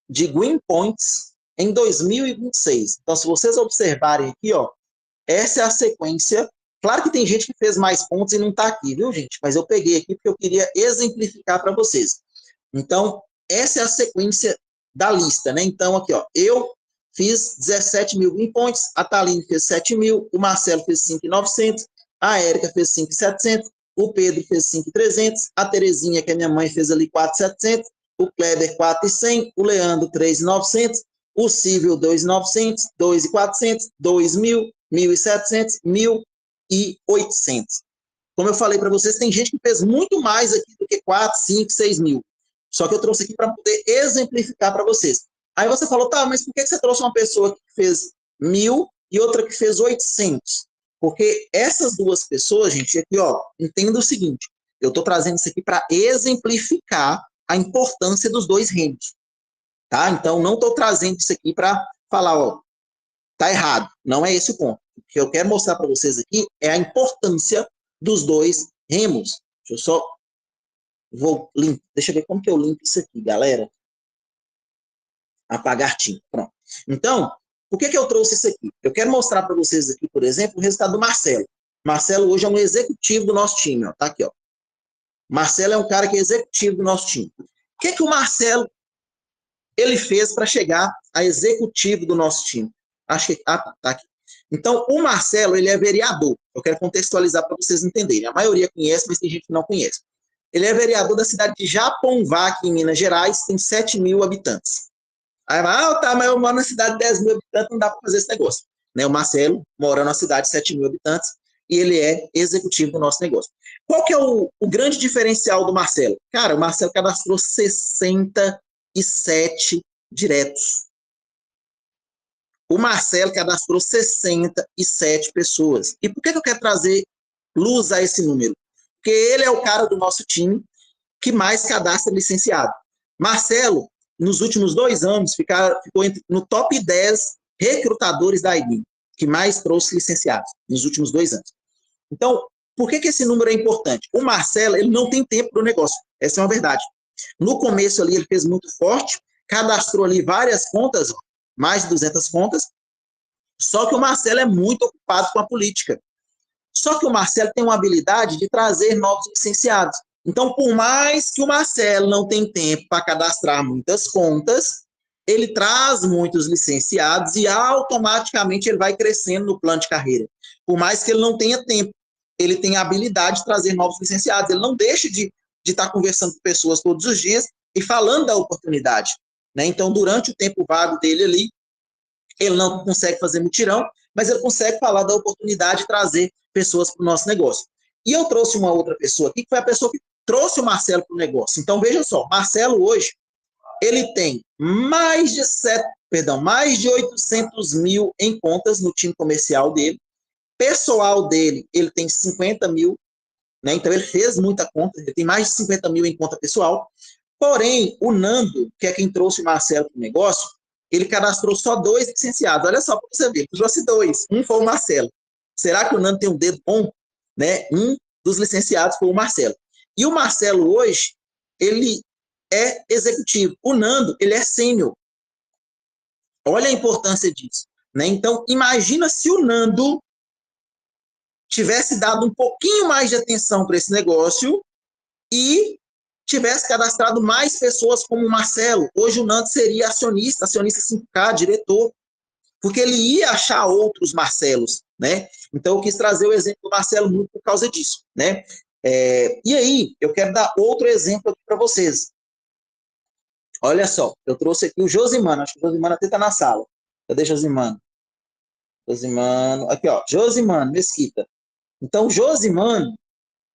de Green Points em 2026. Então, se vocês observarem aqui, ó, essa é a sequência. Claro que tem gente que fez mais pontos e não está aqui, viu, gente? Mas eu peguei aqui porque eu queria exemplificar para vocês. Então, essa é a sequência da lista, né? Então, aqui, ó, eu fiz 17 mil Green Points, a Thaline fez 7 mil, o Marcelo fez 5.900, a Érica fez 5.700, o Pedro fez 5.300, a Terezinha, que é minha mãe, fez ali 4.700, o Kleber 4.100, o Leandro 3.900, o civil 2.900, 2.400, 2.000, 1.700, 1.800. Como eu falei para vocês, tem gente que fez muito mais aqui do que 4, 5, 6 mil. Só que eu trouxe aqui para poder exemplificar para vocês. Aí você falou, tá, mas por que você trouxe uma pessoa que fez 1.000 e outra que fez 800? Porque essas duas pessoas, gente, aqui, ó, entenda o seguinte, eu estou trazendo isso aqui para exemplificar a importância dos dois reinos, tá? Então, não estou trazendo isso aqui para falar, ó, tá errado. Não é esse o ponto. O que eu quero mostrar para vocês aqui é a importância dos dois remos. Deixa eu só... Deixa eu ver como que eu limpo isso aqui, galera. Apagar tinta. Pronto. Então, por que eu trouxe isso aqui? Eu quero mostrar para vocês aqui, por exemplo, o resultado do Marcelo. Marcelo hoje é um executivo do nosso time. Ó. Tá aqui, ó. Marcelo é um cara que é executivo do nosso time. O que o Marcelo ele fez para chegar a executivo do nosso time? Acho que... tá aqui. Então, o Marcelo, ele é vereador. Eu quero contextualizar para vocês entenderem. A maioria conhece, mas tem gente que não conhece. Ele é vereador da cidade de Japonvá, aqui em Minas Gerais, tem 7 mil habitantes. Aí vai, tá, mas eu moro na cidade de 10 mil habitantes, não dá para fazer esse negócio. Né? O Marcelo mora na cidade de 7 mil habitantes e ele é executivo do nosso negócio. Qual que é o grande diferencial do Marcelo? Cara, o Marcelo cadastrou 67 diretos. O Marcelo cadastrou 67 pessoas. E por que eu quero trazer luz a esse número? Porque ele é o cara do nosso time que mais cadastra licenciado. Marcelo, nos últimos 2 anos, ficou no top 10 recrutadores da IBM, que mais trouxe licenciados nos últimos 2 anos. Então, por que esse número é importante? O Marcelo, ele não tem tempo para o negócio. Essa é uma verdade. No começo ali, ele fez muito forte, cadastrou ali várias contas, mais de 200 contas, só que o Marcelo é muito ocupado com a política. Só que o Marcelo tem uma habilidade de trazer novos licenciados. Então, por mais que o Marcelo não tenha tempo para cadastrar muitas contas, ele traz muitos licenciados e automaticamente ele vai crescendo no plano de carreira. Por mais que ele não tenha tempo, ele tem a habilidade de trazer novos licenciados. Ele não deixa de estar conversando com pessoas todos os dias e falando da oportunidade. Né? Então, durante o tempo vago dele ali, ele não consegue fazer mutirão, mas ele consegue falar da oportunidade de trazer pessoas para o nosso negócio. E eu trouxe uma outra pessoa aqui, que foi a pessoa que trouxe o Marcelo para o negócio. Então, veja só, Marcelo hoje, ele tem mais de 800 mil em contas no time comercial dele. Pessoal dele, ele tem 50 mil, né? Então ele fez muita conta, ele tem mais de 50 mil em conta pessoal. Porém, o Nando, que é quem trouxe o Marcelo para o negócio, ele cadastrou só 2 licenciados. Olha só para você ver, ele trouxe 2. Um foi o Marcelo. Será que o Nando tem um dedo bom? Né? Um dos licenciados foi o Marcelo. E o Marcelo hoje, ele é executivo. O Nando, ele é sênior. Olha a importância disso. Né? Então, imagina se o Nando tivesse dado um pouquinho mais de atenção para esse negócio e tivesse cadastrado mais pessoas como o Marcelo. Hoje o Nando seria acionista 5K, diretor, porque ele ia achar outros Marcelos, né? Então eu quis trazer o exemplo do Marcelo muito por causa disso, né? E aí, eu quero dar outro exemplo aqui para vocês. Olha só, eu trouxe aqui o Josimano, acho que o Josimano até está na sala. Cadê Josimano? Josimano, aqui ó, Josimano Mesquita. Então, Josimano,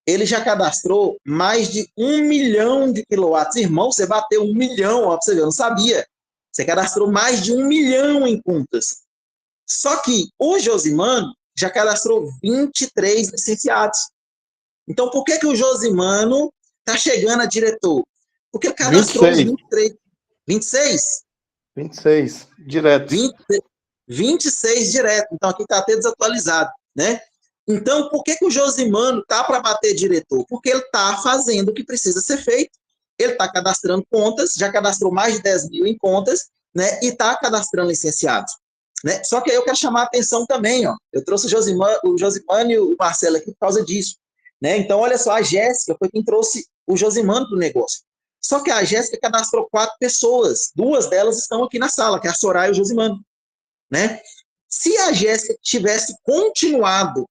ele já cadastrou mais de 1 milhão de quilowatts. Irmão, você bateu 1 milhão, ó, pra você ver, eu não sabia. Você cadastrou mais de 1 milhão em contas. Só que o Josimano já cadastrou 23 licenciados. Então, por que o Josimano está chegando a diretor? Porque ele cadastrou 26. 26? 26, direto. 26 direto. Então, aqui está até desatualizado, né? Então, por que o Josimano está para bater diretor? Porque ele está fazendo o que precisa ser feito. Ele está cadastrando contas, já cadastrou mais de 10 mil em contas, né? E está cadastrando licenciados. Né? Só que aí eu quero chamar a atenção também, ó. Eu trouxe o Josimano e o Marcelo aqui por causa disso. Né? Então, olha só, a Jéssica foi quem trouxe o Josimano para o negócio. Só que a Jéssica cadastrou 4 pessoas. 2 delas estão aqui na sala, que é a Soraya e o Josimano. Né? Se a Jéssica tivesse continuado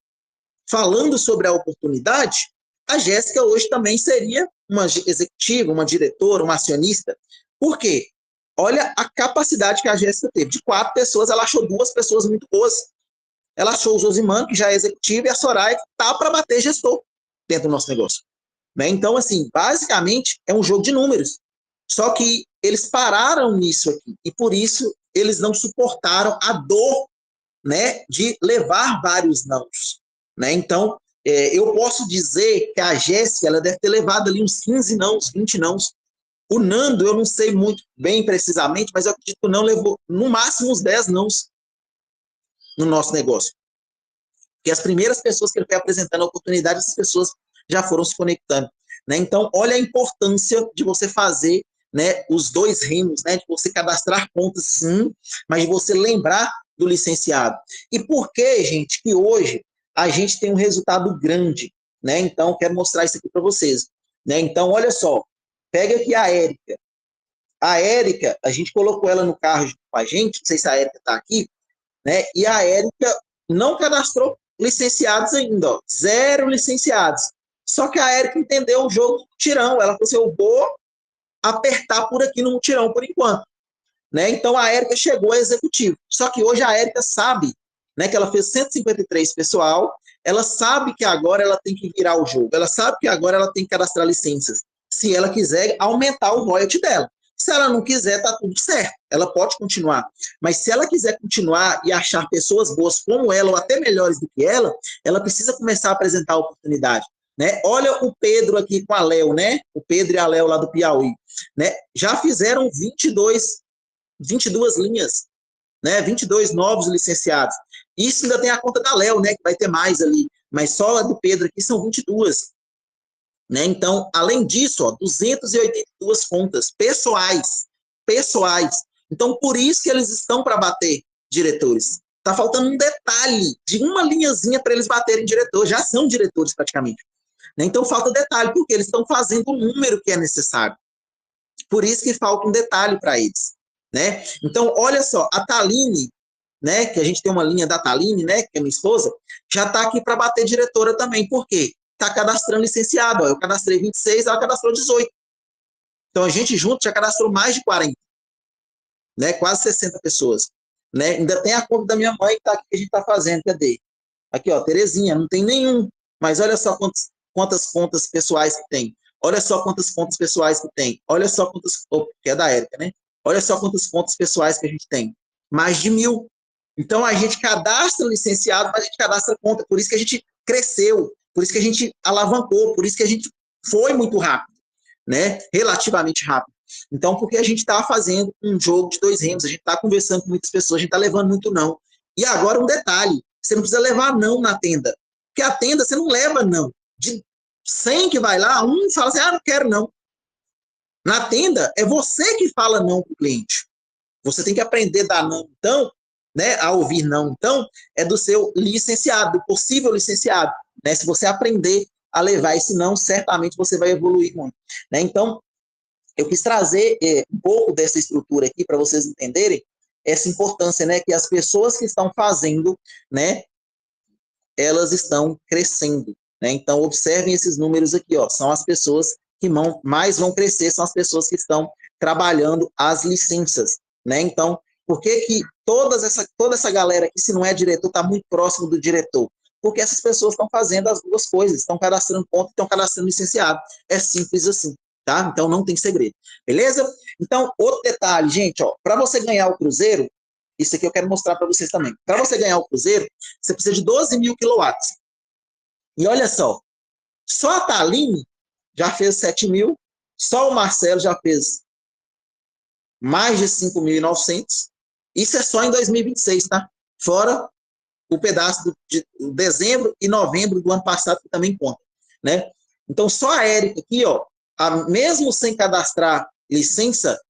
falando sobre a oportunidade, a Jéssica hoje também seria uma executiva, uma diretora, uma acionista. Por quê? olha a capacidade que a Jéssica teve. De 4 pessoas, ela achou 2 pessoas muito boas. Ela achou o Josimano, que já é executivo, e a Soraya, que tá para bater gestor dentro do nosso negócio. Né? Então, assim, basicamente, é um jogo de números. Só que eles pararam nisso aqui. E por isso, eles não suportaram a dor, né, de levar vários nãos. Né? Então, eu posso dizer que a Jéssica, ela deve ter levado ali uns 15 nãos, 20 nãos. O Nando, eu não sei muito bem precisamente, mas eu acredito que o não levou no máximo uns 10 nãos no nosso negócio. Porque as primeiras pessoas que ele foi apresentando a oportunidade, essas pessoas já foram se conectando. Né? Então, olha a importância de você fazer, né, os 2 remos, né, de você cadastrar contas, sim, mas de você lembrar do licenciado. E por que, gente, que hoje a gente tem um resultado grande? Né? Então, quero mostrar isso aqui para vocês. Né? Então, olha só, pega aqui a Érica. A Érica, a gente colocou ela no carro com a gente, não sei se a Érica está aqui, né? E a Érica não cadastrou licenciados ainda, ó, 0 licenciados. Só que a Érica entendeu o jogo do mutirão. Ela falou assim, eu vou apertar por aqui no mutirão por enquanto. Né? Então a Érica chegou a executivo. Só que hoje a Érica sabe, né, que ela fez 153 pessoal, ela sabe que agora ela tem que virar o jogo, ela sabe que agora ela tem que cadastrar licenças, se ela quiser aumentar o royalty dela. Se ela não quiser, tá tudo certo, ela pode continuar. Mas se ela quiser continuar e achar pessoas boas como ela, ou até melhores do que ela precisa começar a apresentar a oportunidade. Né? Olha o Pedro aqui com a Léo, né? O Pedro e a Léo lá do Piauí. Né? Já fizeram 22 linhas, né? 22 novos licenciados. Isso ainda tem a conta da Léo, né? Que vai ter mais ali. Mas só a do Pedro aqui são 22. Né? Então, além disso, ó, 282 contas pessoais. Então, por isso que eles estão para bater diretores. Está faltando um detalhe de uma linhazinha para eles baterem diretor. Já são diretores praticamente. Né? Então, falta detalhe, porque eles estão fazendo o número que é necessário. Por isso que falta um detalhe para eles. Né? Então, olha só, a Taline, né, que a gente tem uma linha da Taline, né, que é minha esposa, já está aqui para bater diretora também. Por quê? Está cadastrando licenciado. Ó, eu cadastrei 26, ela cadastrou 18. Então, a gente junto já cadastrou mais de 40. Né, quase 60 pessoas. Né? Ainda tem a conta da minha mãe que, tá aqui, que a gente está fazendo. Cadê? Aqui, ó, Terezinha, não tem nenhum. Mas olha só quantas contas pessoais que tem. Olha só quantas contas pessoais que tem. Olha só quantas... que é da Érica, né? Olha só quantas contas pessoais que a gente tem. Mais de 1.000. Então, a gente cadastra licenciado, mas a gente cadastra conta. Por isso que a gente cresceu, por isso que a gente alavancou, por isso que a gente foi muito rápido, né? Relativamente rápido. Então, porque a gente está fazendo um jogo de 2 remos, a gente está conversando com muitas pessoas, a gente está levando muito não. E agora um detalhe, você não precisa levar não na tenda, porque a tenda você não leva não. De 100 que vai lá, um fala assim, não quero não. Na tenda, é você que fala não para o cliente. Você tem que aprender a dar não, então, né, a ouvir não, então, é do seu licenciado, do possível licenciado. Né? Se você aprender a levar esse não, certamente você vai evoluir muito. Né? Então, eu quis trazer um pouco dessa estrutura aqui para vocês entenderem essa importância, né, que as pessoas que estão fazendo, né, elas estão crescendo. Né? Então, observem esses números aqui, ó, são as pessoas que mais vão crescer, são as pessoas que estão trabalhando as licenças. Né? Então, por que toda essa galera aqui, se não é diretor, está muito próximo do diretor? Porque essas pessoas estão fazendo as duas coisas, estão cadastrando ponto, estão cadastrando licenciado. É simples assim, tá? Então não tem segredo, beleza? Então, outro detalhe, gente, ó, para você ganhar o Cruzeiro, isso aqui eu quero mostrar para vocês também. Para você ganhar o Cruzeiro, você precisa de 12.000 quilowatts. E olha só a Taline já fez 7.000, só o Marcelo já fez mais de 5.900. Isso é só em 2026, tá? Fora o pedaço de dezembro e novembro do ano passado, que também conta, né? Então, só a Érica aqui, ó, mesmo sem cadastrar licença,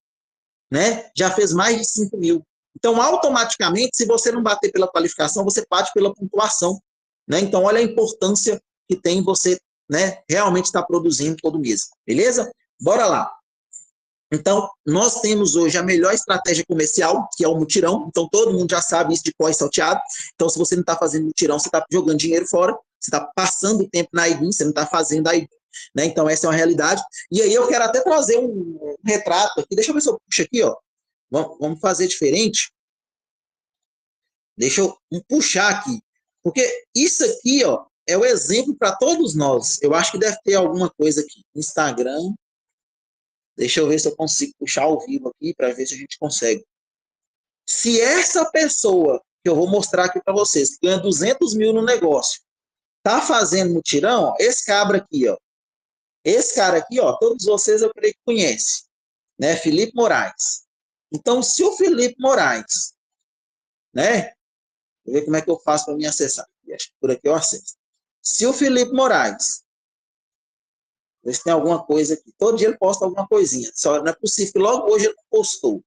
né, já fez mais de 5.000. Então, automaticamente, se você não bater pela qualificação, você bate pela pontuação, né? Então, olha a importância que tem você, né, realmente estar produzindo todo mês, beleza? Bora lá. Então, nós temos hoje a melhor estratégia comercial, que é o mutirão. Então, todo mundo já sabe isso de cor e salteado. Então, se você não está fazendo mutirão, você está jogando dinheiro fora, você está passando o tempo na IBIM, você não está fazendo a IBIM. Né? Então, essa é uma realidade. E aí, eu quero até trazer um retrato aqui. Deixa eu ver se eu puxo aqui, ó. Vamos fazer diferente? Deixa eu puxar aqui. Porque isso aqui, ó, é o exemplo para todos nós. Eu acho que deve ter alguma coisa aqui. Instagram. Deixa eu ver se eu consigo puxar ao vivo aqui para ver se a gente consegue. Se essa pessoa, que eu vou mostrar aqui para vocês, que ganha 200 mil no negócio, tá fazendo mutirão, ó, esse cabra aqui, ó. Esse cara aqui, ó, todos vocês eu creio que conhecem, né? Felipe Moraes. Então, se o Felipe Moraes, né? Vou ver como é que eu faço para me acessar. Acho que por aqui eu acesso. Se o Felipe Moraes, ver se tem alguma coisa aqui. Todo dia ele posta alguma coisinha. Só não é possível que logo hoje ele postou.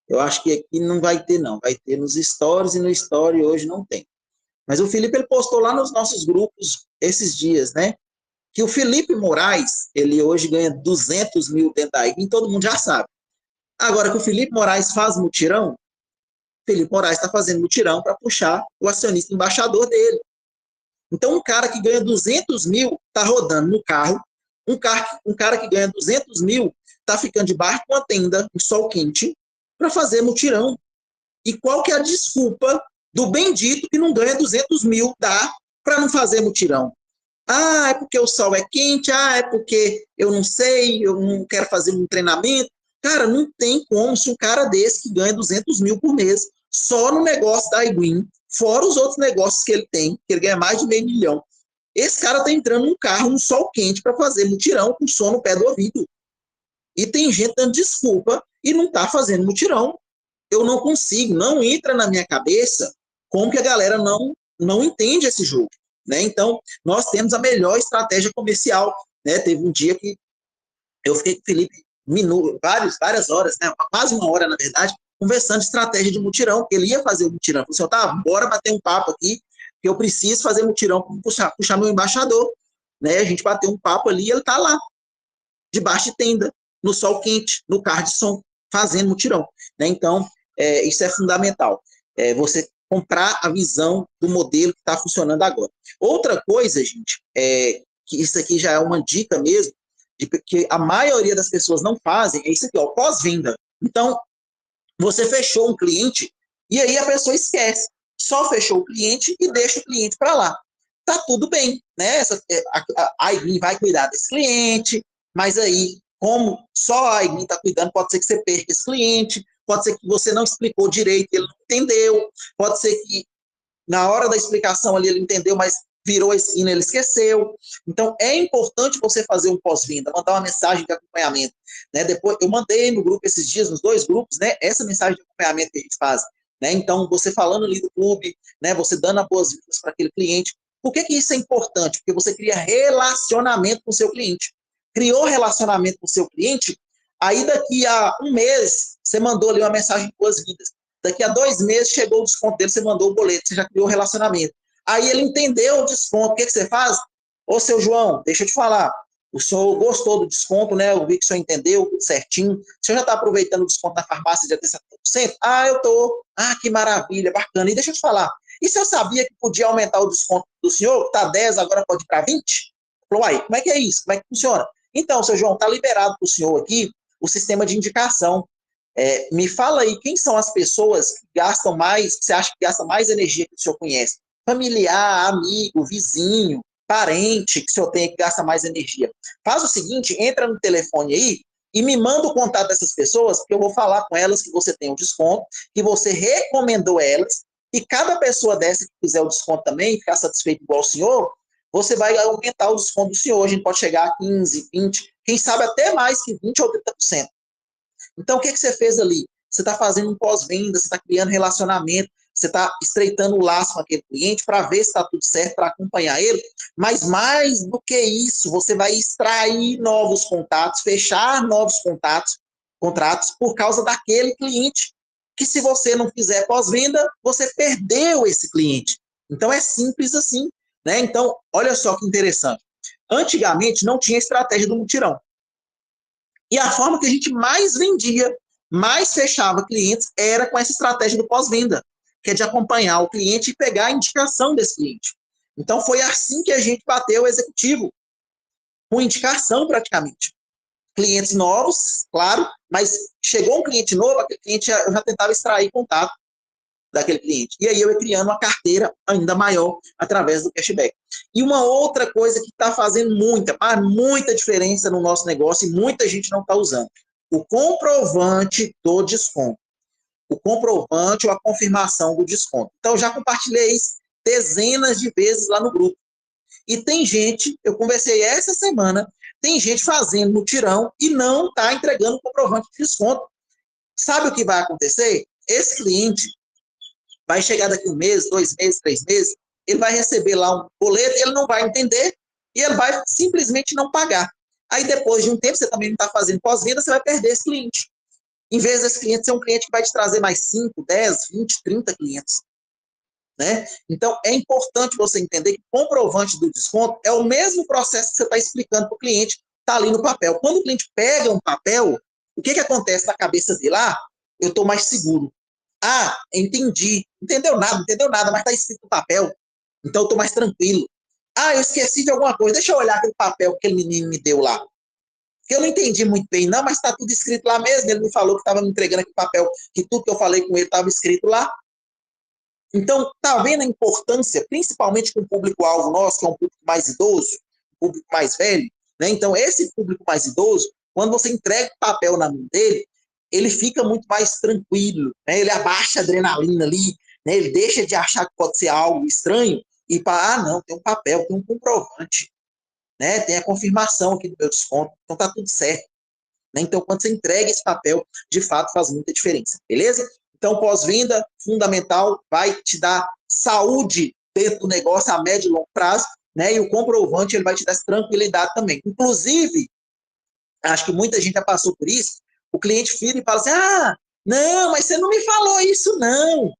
Eu acho que aqui não vai ter, não. Vai ter nos stories e no story hoje não tem. Mas o Felipe, ele postou lá nos nossos grupos esses dias, né? Que o Felipe Moraes, ele hoje ganha 200 mil dentro da IGNIM, todo mundo já sabe. Agora que o Felipe Moraes faz mutirão, Felipe Moraes está fazendo mutirão para puxar o acionista embaixador dele. Então, um cara que ganha 200 mil está rodando no carro, um cara que ganha 200 mil está ficando debaixo de uma tenda, em sol quente, para fazer mutirão. E qual que é a desculpa do bendito que não ganha 200 mil, dá para não fazer mutirão? Ah, é porque o sol é quente, ah, é porque eu não sei, eu não quero fazer um treinamento. Cara, não tem como se um cara desse que ganha 200 mil por mês, só no negócio da iGuin, fora os outros negócios que ele tem, que ele ganha mais de meio milhão. Esse cara tá entrando num carro, no sol quente, para fazer mutirão com som no pé do ouvido. E tem gente dando desculpa e não tá fazendo mutirão. Eu não consigo, não entra na minha cabeça como que a galera não entende esse jogo. Né? Então, nós temos a melhor estratégia comercial. Né? Teve um dia que eu fiquei com o Felipe várias horas, né? Quase uma hora, na verdade, conversando de estratégia de mutirão, porque ele ia fazer o mutirão. Eu falei assim, tá, bora bater um papo aqui, que eu preciso fazer mutirão para puxar meu embaixador. Né? A gente bateu um papo ali e ele tá lá, debaixo de tenda, no sol quente, no carro de som, fazendo mutirão. Né? Então, isso é fundamental. Você comprar a visão do modelo que está funcionando agora. Outra coisa, gente, que isso aqui já é uma dica mesmo, que a maioria das pessoas não fazem, é isso aqui, ó, pós-venda. Então, você fechou um cliente e aí a pessoa esquece. Só fechou o cliente e deixa o cliente para lá. Tá tudo bem, né? A iGuin vai cuidar desse cliente, mas aí, como só a iGuin está cuidando, pode ser que você perca esse cliente, pode ser que você não explicou direito, ele não entendeu, pode ser que na hora da explicação ali ele entendeu, mas virou a esquina, ele esqueceu. Então, é importante você fazer um pós-venda, mandar uma mensagem de acompanhamento. Né? Depois, eu mandei no grupo esses dias, nos 2 grupos, né, essa mensagem de acompanhamento que a gente faz. Né? Então, você falando ali do clube, né, você dando as boas-vindas para aquele cliente. Por que isso é importante? Porque você cria relacionamento com o seu cliente. Criou relacionamento com o seu cliente, aí daqui a um mês, você mandou ali uma mensagem de boas-vindas. Daqui a 2 meses, chegou o desconto dele, você mandou o boleto, você já criou o relacionamento. Aí ele entendeu o desconto, o que você faz? Ô, seu João, deixa eu te falar, o senhor gostou do desconto, né? Eu vi que o senhor entendeu certinho. O senhor já está aproveitando o desconto na farmácia de até 70%? Ah, eu estou. Ah, que maravilha, bacana. E deixa eu te falar, e se eu sabia que podia aumentar o desconto do senhor, está 10, agora pode ir para 20? Falou, aí, como é que é isso? Como é que funciona? Então, seu João, está liberado para o senhor aqui o sistema de indicação. Me fala aí, quem são as pessoas que gastam mais, que você acha que gastam mais energia que o senhor conhece? Familiar, amigo, vizinho, parente que o senhor tem que gasta mais energia. Faz o seguinte, entra no telefone aí e me manda o contato dessas pessoas, porque eu vou falar com elas que você tem um desconto, que você recomendou elas, e cada pessoa dessa que fizer o desconto também, e ficar satisfeito igual o senhor, você vai aumentar o desconto do senhor. A gente pode chegar a 15, 20, quem sabe até mais que 20 ou 30%. Então, o que você fez ali? Você está fazendo um pós-venda, você está criando relacionamento, você está estreitando o laço com aquele cliente para ver se está tudo certo, para acompanhar ele. Mas mais do que isso, você vai extrair novos contatos, fechar novos contratos por causa daquele cliente, que se você não fizer pós-venda, você perdeu esse cliente. Então, é simples assim. Né? Então, olha só que interessante. Antigamente, não tinha estratégia do mutirão. E a forma que a gente mais vendia, mais fechava clientes, era com essa estratégia do pós-venda, que é de acompanhar o cliente e pegar a indicação desse cliente. Então, foi assim que a gente bateu o executivo, com indicação praticamente. clientes novos, claro, mas chegou um cliente novo, aquele cliente eu já tentava extrair contato daquele cliente. E aí eu ia criando uma carteira ainda maior através do cashback. E uma outra coisa que está fazendo muita diferença no nosso negócio e muita gente não está usando, o comprovante do desconto. O comprovante ou a confirmação do desconto. Então, eu já compartilhei isso dezenas de vezes lá no grupo. E tem gente, eu conversei essa semana, tem gente fazendo mutirão e não está entregando o comprovante de desconto. Sabe o que vai acontecer? Esse cliente vai chegar daqui 1 mês, 2 meses, 3 meses, ele vai receber lá um boleto, ele não vai entender e ele vai simplesmente não pagar. Aí, depois de um tempo, você também não está fazendo pós-venda, você vai perder esse cliente. Em vez desse cliente ser um cliente que vai te trazer mais 5, 10, 20, 30 clientes. Né? Então, é importante você entender que o comprovante do desconto é o mesmo processo que você está explicando para o cliente, está ali no papel. Quando o cliente pega um papel, o que acontece na cabeça dele? Eu estou mais seguro. Entendi. Entendeu nada, mas está escrito no papel. Então, eu estou mais tranquilo. Eu esqueci de alguma coisa. Deixa eu olhar aquele papel que aquele menino me deu lá. Que eu não entendi muito bem, não, mas está tudo escrito lá mesmo. Ele me falou que estava me entregando aquele papel, que tudo que eu falei com ele estava escrito lá. Então, está vendo a importância, principalmente com o público-alvo nosso, que é um público mais idoso, um público mais velho, né? Então, esse público mais idoso, quando você entrega o papel na mão dele, ele fica muito mais tranquilo, né? Ele abaixa a adrenalina ali, né? Ele deixa de achar que pode ser algo estranho e para, não, tem um papel, tem um comprovante, né? Tem a confirmação aqui do meu desconto, então está tudo certo. Né? Então, quando você entrega esse papel, de fato faz muita diferença, beleza? Então, pós-venda, fundamental, vai te dar saúde dentro do negócio a médio e longo prazo, né? E o comprovante, ele vai te dar tranquilidade também. Inclusive, acho que muita gente já passou por isso, o cliente vira e fala assim, não, mas você não me falou isso, não.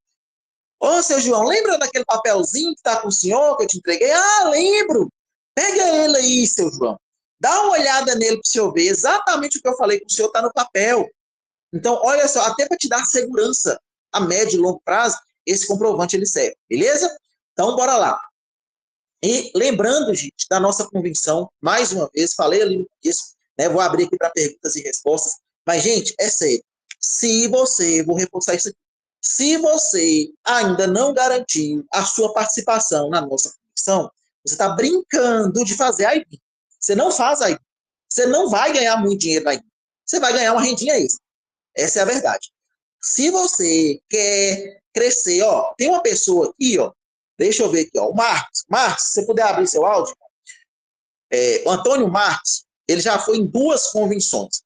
Ô, seu João, lembra daquele papelzinho que está com o senhor, que eu te entreguei? Lembro. Pega ele aí, seu João. Dá uma olhada nele para o senhor ver exatamente o que eu falei com o senhor está no papel. Então, olha só, até para te dar segurança a médio e longo prazo, esse comprovante ele serve, beleza? Então, bora lá. E lembrando, gente, da nossa convenção, mais uma vez, falei ali no começo, né, vou abrir aqui para perguntas e respostas, mas, gente, é sério, vou reforçar isso aqui, se você ainda não garantiu a sua participação na nossa convenção, você está brincando de fazer a IB. Você não faz a IB. Você não vai ganhar muito dinheiro na IB. Você vai ganhar uma rendinha extra. Essa é a verdade. Se você quer crescer, tem uma pessoa aqui, deixa eu ver aqui, o Marcos. Marcos, se você puder abrir seu áudio. O Antônio Marcos, ele já foi em 2 convenções.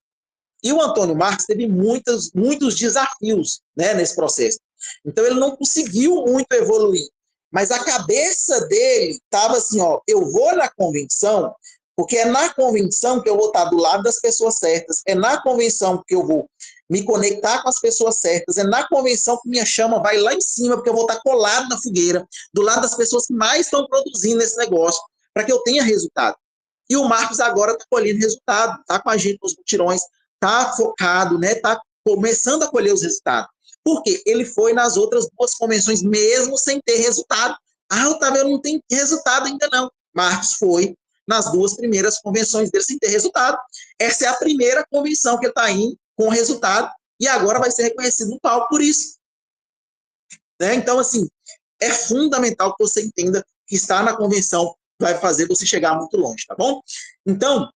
E o Antônio Marcos teve muitos desafios, né, nesse processo. Então, ele não conseguiu muito evoluir. Mas a cabeça dele estava assim, eu vou na convenção, porque é na convenção que eu vou estar do lado das pessoas certas, é na convenção que eu vou me conectar com as pessoas certas, é na convenção que minha chama vai lá em cima, porque eu vou estar colado na fogueira, do lado das pessoas que mais estão produzindo esse negócio, para que eu tenha resultado. E o Marcos agora está colhendo resultado, está com a gente nos mutirões, está focado, né? Está começando a colher os resultados. Por quê? Ele foi nas outras 2 convenções, mesmo sem ter resultado. Otávio, eu não tenho resultado ainda não. Marcos foi nas 2 primeiras convenções dele sem ter resultado. Essa é a primeira convenção que ele está indo com resultado e agora vai ser reconhecido no palco por isso. Né? Então, assim, é fundamental que você entenda que estar na convenção vai fazer você chegar muito longe, tá bom? Então,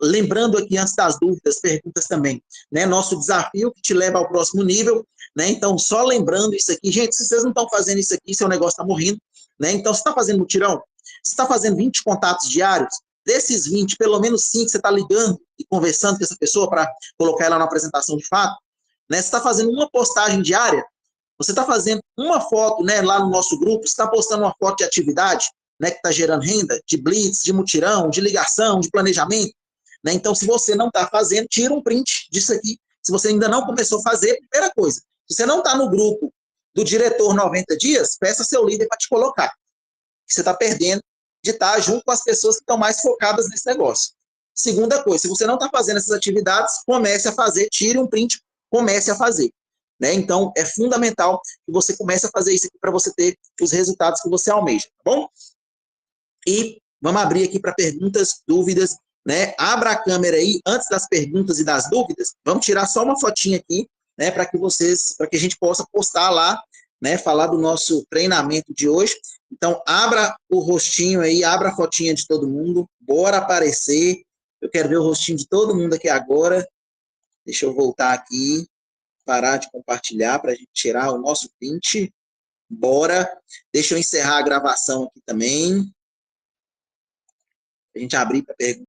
lembrando aqui, antes das dúvidas, perguntas também, né? Nosso desafio que te leva ao próximo nível, né? Então, só lembrando isso aqui, gente, se vocês não estão fazendo isso aqui, seu negócio está morrendo, né? Então, você está fazendo mutirão? Você está fazendo 20 contatos diários? Desses 20, pelo menos 5 você está ligando e conversando com essa pessoa para colocar ela na apresentação de fato, né? Você está fazendo uma postagem diária? Você está fazendo uma foto, né, lá no nosso grupo, você está postando uma foto de atividade, né, que está gerando renda, de blitz, de mutirão, de ligação, de planejamento, né? Então, se você não está fazendo, tira um print disso aqui. Se você ainda não começou a fazer, primeira coisa, se você não está no grupo do diretor 90 dias, peça seu líder para te colocar. Você está perdendo de estar junto com as pessoas que estão mais focadas nesse negócio. Segunda coisa, se você não está fazendo essas atividades, comece a fazer, tire um print, comece a fazer. Né? Então, é fundamental que você comece a fazer isso aqui para você ter os resultados que você almeja, tá bom? E vamos abrir aqui para perguntas, dúvidas né? Abra a câmera aí, antes das perguntas e das dúvidas, vamos tirar só uma fotinha aqui, né, para que a gente possa postar lá, né, falar do nosso treinamento de hoje. Então, abra o rostinho aí, abra a fotinha de todo mundo, bora aparecer. Eu quero ver o rostinho de todo mundo aqui agora. Deixa eu voltar aqui, parar de compartilhar para a gente tirar o nosso print. Bora. Deixa eu encerrar a gravação aqui também. A gente abrir para pergunta